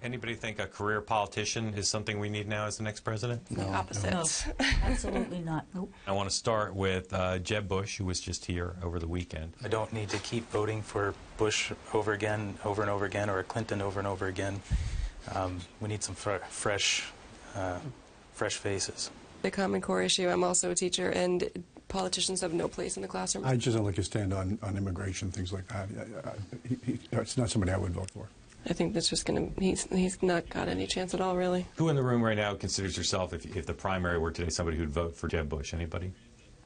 Anybody think a career politician is something we need now as the next president? No. The opposite. No, absolutely not. Nope. I want to start with Jeb Bush, who was just here over the weekend. I don't need to keep voting for Bush over and over again, or Clinton over and over again. We need some fresh faces. The Common Core issue, I'm also a teacher, and politicians have no place in the classroom. I just don't like his stand on immigration, things like that. It's not somebody I would vote for. I think that's just going to, he's not got any chance at all, really. Who in the room right now considers yourself, if the primary were today, somebody who'd vote for Jeb Bush? Anybody?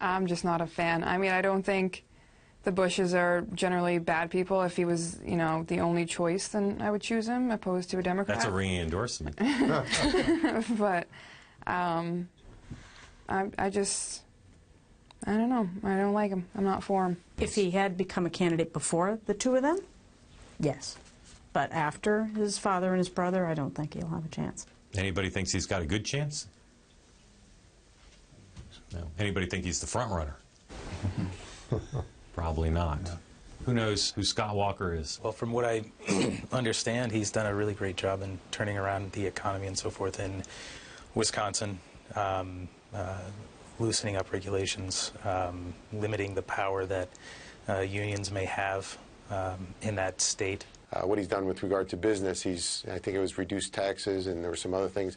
I'm just not a fan. I mean, I don't think the Bushes are generally bad people. If he was, you know, the only choice, then I would choose him, opposed to a Democrat. That's a ringing endorsement. But I don't know. I don't like him. I'm not for him. If he had become a candidate before the two of them, yes. But after his father and his brother, I don't think he'll have a chance. Anybody thinks he's got a good chance? No. Anybody think he's the front runner? Probably not. No. Who knows who Scott Walker is? Well, from what I understand, he's done a really great job in turning around the economy and so forth in Wisconsin, loosening up regulations, limiting the power that unions may have in that state. What he's done with regard to business, I think it was reduced taxes, and there were some other things.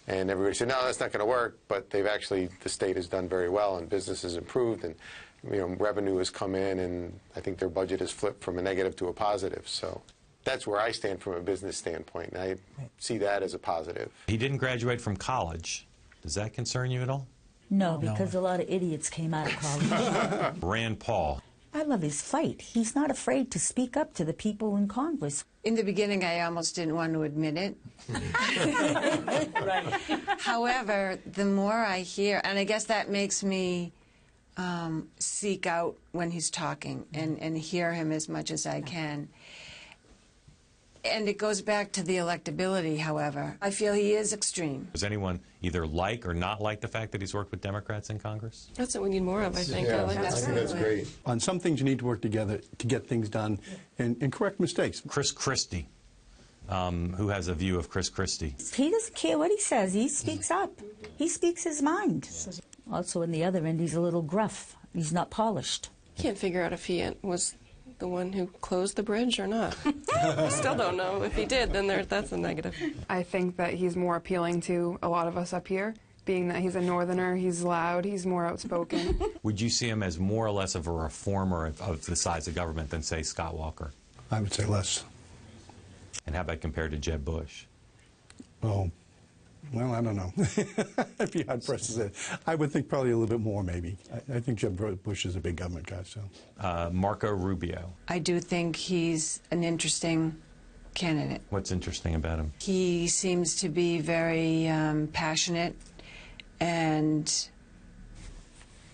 And everybody said, no, that's not going to work. But the state has done very well, and business has improved, and revenue has come in, and I think their budget has flipped from a negative to a positive. So that's where I stand from a business standpoint, and I see that as a positive. He didn't graduate from college. Does that concern you at all? No, because a lot of idiots came out of college. Rand Paul. I love his fight. He's not afraid to speak up to the people in Congress. In the beginning, I almost didn't want to admit it. Right. However, the more I hear, and I guess that makes me seek out when he's talking and hear him as much as I can. And it goes back to the electability, however. I feel he is extreme. Does anyone either like or not like the fact that he's worked with Democrats in Congress? That's what we need more of, I think. Yeah, I think that's great. On some things, you need to work together to get things done and correct mistakes. Chris Christie. Who has a view of Chris Christie? He doesn't care what he says. He speaks up. He speaks his mind. Also, in the other end, he's a little gruff. He's not polished. Can't figure out if he was the one who closed the bridge or not. I still don't know. If he did, then that's a negative. I think that he's more appealing to a lot of us up here, being that he's a northerner, he's loud, he's more outspoken. Would you see him as more or less of a reformer of the size of government than, say, Scott Walker? I would say less. And how about compared to Jeb Bush? Oh, well, I don't know. If you had pressed it, I would think probably a little bit more, maybe. I think Jeb Bush is a big government guy, so. Marco Rubio. I do think he's an interesting candidate. What's interesting about him? He seems to be very passionate and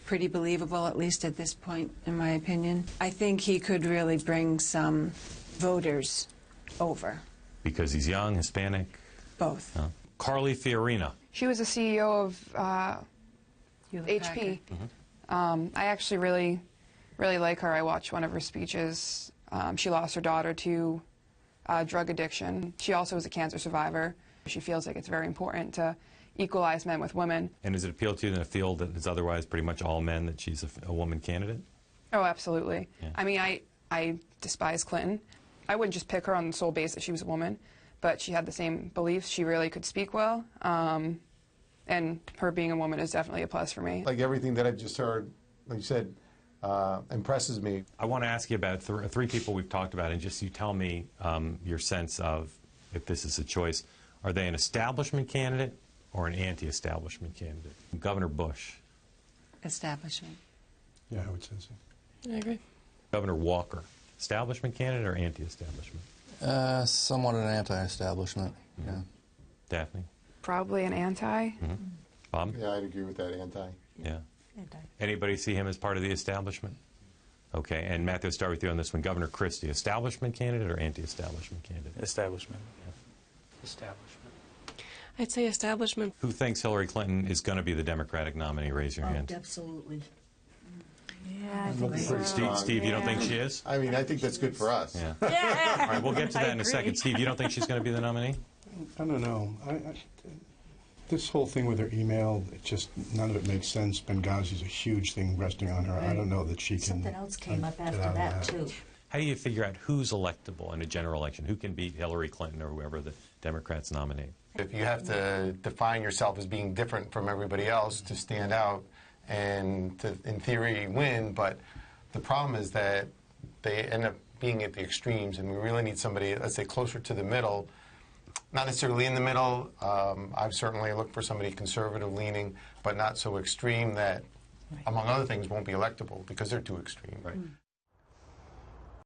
pretty believable, at least at this point, in my opinion. I think he could really bring some voters over. Because he's young, Hispanic? Both. Carly Fiorina. She was a CEO of HP. I actually really like her. I watched one of her speeches. She lost her daughter to drug addiction. She also was a cancer survivor. She feels like it's very important to equalize men with women. And does it appeal to you in a field that is otherwise pretty much all men that she's a woman candidate? Oh, absolutely. Yeah. I mean, I despise Clinton. I wouldn't just pick her on the sole basis that she was a woman, but she had the same beliefs. She really could speak well, and her being a woman is definitely a plus for me. Like everything that I've just heard, like you said, impresses me. I want to ask you about three people we've talked about, and just you tell me your sense of, if this is a choice, are they an establishment candidate or an anti-establishment candidate? Governor Bush. Establishment. Yeah, I would say so. I agree. Governor Walker. Establishment candidate or anti-establishment? Somewhat an anti-establishment, yeah. Daphne? Probably an anti. Bob? Yeah, I'd agree with that, anti. Yeah. Anti. Anybody see him as part of the establishment? Okay, and Matthew, I'll start with you on this one. Governor Christie, establishment candidate or anti-establishment candidate? Establishment. Yeah. Establishment. I'd say establishment. Who thinks Hillary Clinton is going to be the Democratic nominee? Raise your hand. Absolutely. Yeah, I think so. Steve, you don't think she is? I mean, I think that's good for us. Yeah. All right, we'll get to that in a second. Steve, you don't think she's going to be the nominee? I don't know. This whole thing with her email, none of it makes sense. Benghazi's a huge thing resting on her. I don't know that she can. Something else came up get after out of that, too. How do you figure out who's electable in a general election? Who can beat Hillary Clinton or whoever the Democrats nominate? If you have to define yourself as being different from everybody else to stand out and to, in theory, win, but the problem is that they end up being at the extremes, and we really need somebody, let's say, closer to the middle. Not necessarily in the middle. I've certainly looked for somebody conservative-leaning, but not so extreme that, among other things, won't be electable because they're too extreme. Right.